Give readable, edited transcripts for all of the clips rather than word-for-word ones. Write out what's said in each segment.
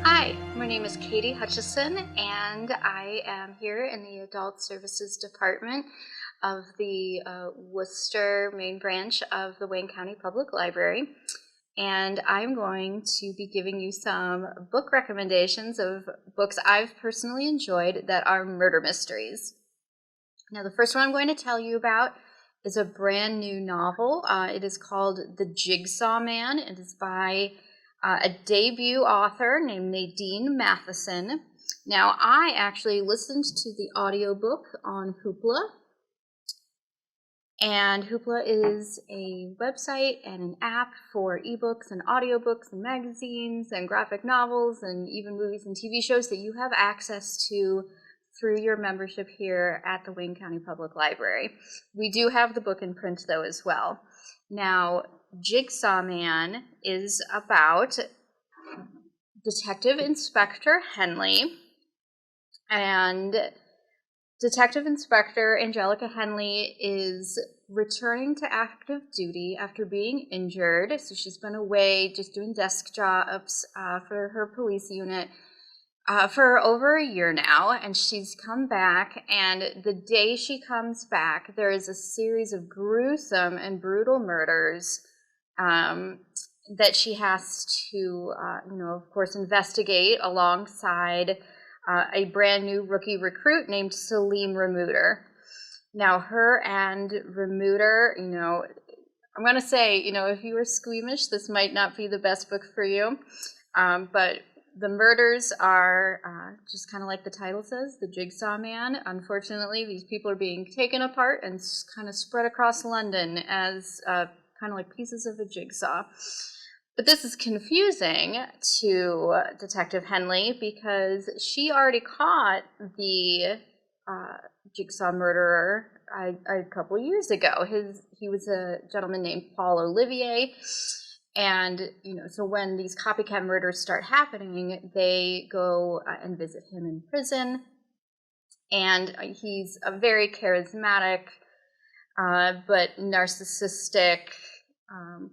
Hi, my name is Katie Hutchison, and I am here in the Adult Services Department of the Worcester main branch of the Wayne County Public Library. And I'm going to be giving you some book recommendations of books I've personally enjoyed that are murder mysteries. Now, the first one I'm going to tell you about is a brand new novel. It is called The Jigsaw Man. It is by a debut author named Nadine Matheson. Now, I actually listened to the audiobook on Hoopla, and Hoopla is a website and an app for ebooks and audiobooks and magazines and graphic novels and even movies and TV shows that you have access to through your membership here at the Wayne County Public Library. We do have the book in print, though, as well. Now, Jigsaw Man is about Detective Inspector Henley, and Detective Inspector Angelica Henley is returning to active duty after being injured. So she's been away just doing desk jobs for her police unit for over a year now, and she's come back, and the day she comes back, there is a series of gruesome and brutal murders that she has to, of course, investigate alongside a brand new rookie recruit named Salim Remuder. Now, her and Remuder, I'm going to say, if you were squeamish, this might not be the best book for you, but the murders are just kind of like the title says, the Jigsaw Man. Unfortunately, these people are being taken apart and kind of spread across London as kind of like pieces of a jigsaw. But this is confusing to Detective Henley because she already caught the jigsaw murderer a couple years ago. He was a gentleman named Paul Olivier. And, so when these copycat murders start happening, they go and visit him in prison. And he's a very charismatic, but narcissistic,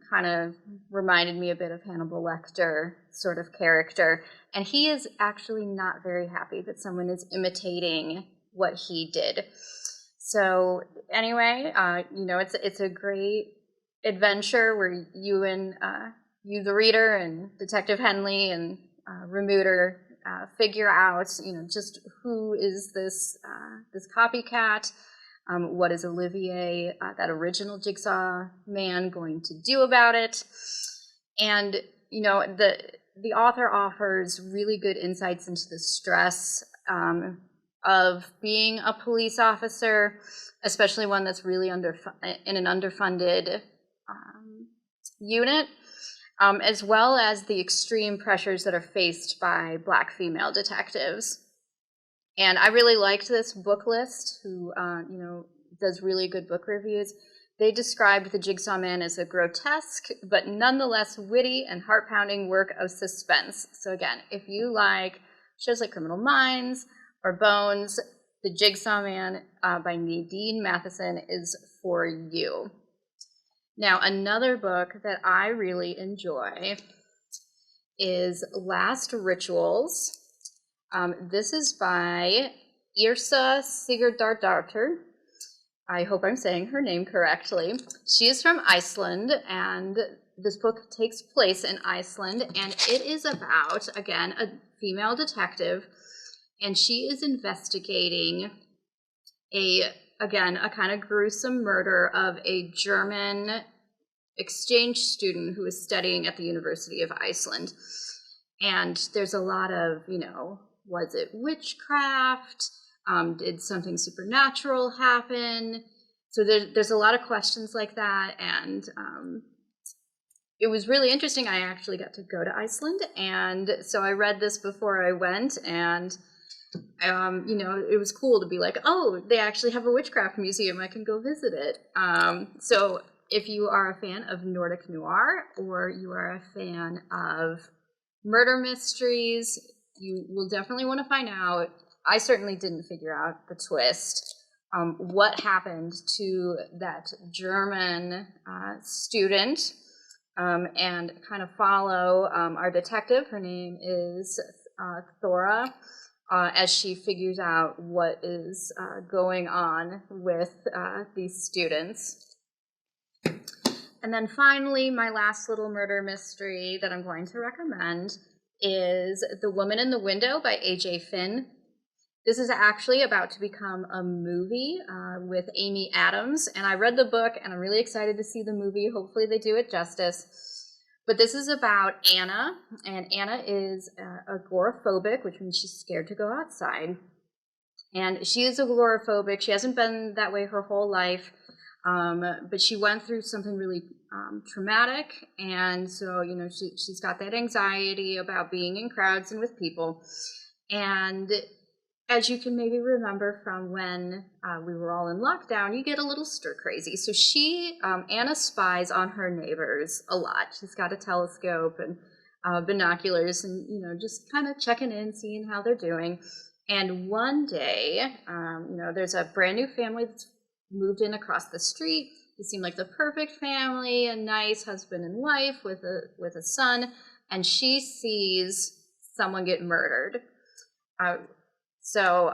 kind of reminded me a bit of Hannibal Lecter sort of character. And he is actually not very happy that someone is imitating what he did. So anyway, it's a great adventure where you the reader and Detective Henley and Remuder figure out just who is this copycat, what is Olivier, that original Jigsaw Man, going to do about it. And the author offers really good insights into the stress of being a police officer, especially one that's really in an underfunded unit, as well as the extreme pressures that are faced by Black female detectives. And I really liked this book list, who does really good book reviews. They described The Jigsaw Man as a grotesque, but nonetheless witty and heart-pounding work of suspense. So again, if you like shows like Criminal Minds or Bones, The Jigsaw Man by Nadine Matheson is for you. Now, another book that I really enjoy is Last Rituals. This is by Yrsa Sigurdardottir. I hope I'm saying her name correctly. She is from Iceland, and this book takes place in Iceland, and it is about, again, a female detective, and she is investigating a kind of gruesome murder of a German exchange student who is studying at the University of Iceland. And there's a lot of, was it witchcraft? Did something supernatural happen? So there's a lot of questions like that. And it was really interesting. I actually got to go to Iceland. And so I read this before I went, and it was cool to be like, oh, they actually have a witchcraft museum. I can go visit it. So if you are a fan of Nordic noir, or you are a fan of murder mysteries, you will definitely want to find out. I certainly didn't figure out the twist. What happened to that German student, and kind of follow our detective. Her name is Thora as she figures out what is going on with these students. And then finally, my last little murder mystery that I'm going to recommend is The Woman in the Window by A.J. Finn. This is actually about to become a movie with Amy Adams, and I read the book, and I'm really excited to see the movie. Hopefully they do it justice. But this is about Anna, and Anna is agoraphobic, which means she's scared to go outside. And she is agoraphobic. She hasn't been that way her whole life, but she went through something really traumatic, and so, you know, she's got that anxiety about being in crowds and with people. And as you can maybe remember from when we were all in lockdown, you get a little stir crazy. So Anna spies on her neighbors a lot. She's got a telescope and binoculars and, you know, just kind of checking in, seeing how they're doing. And one day, you know, there's a brand new family that's moved in across the street. They seem like the perfect family, a nice husband and wife with a son. And she sees someone get murdered. So,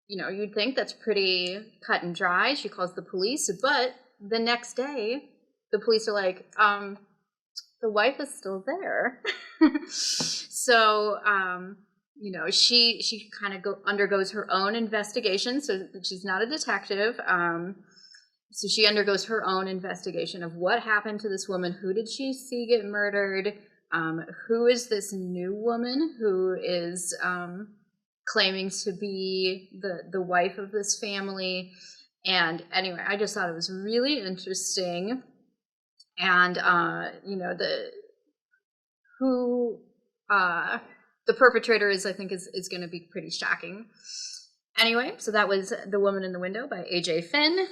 you know, you'd think that's pretty cut and dry. She calls the police, but the next day, the police are like, the wife is still there. So, you know, she kind of undergoes her own investigation. So she's not a detective. So she undergoes her own investigation of what happened to this woman. Who did she see get murdered? Who is this new woman who is claiming to be the wife of this family? And anyway, I just thought it was really interesting. And you know, the perpetrator is, I think, is going to be pretty shocking. Anyway, so that was The Woman in the Window by A.J. Finn,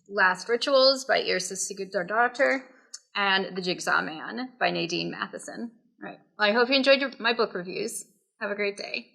Last Rituals by Yrsa Sigurdardottir, and The Jigsaw Man by Nadine Matheson. All right. Well, I hope you enjoyed my book reviews. Have a great day.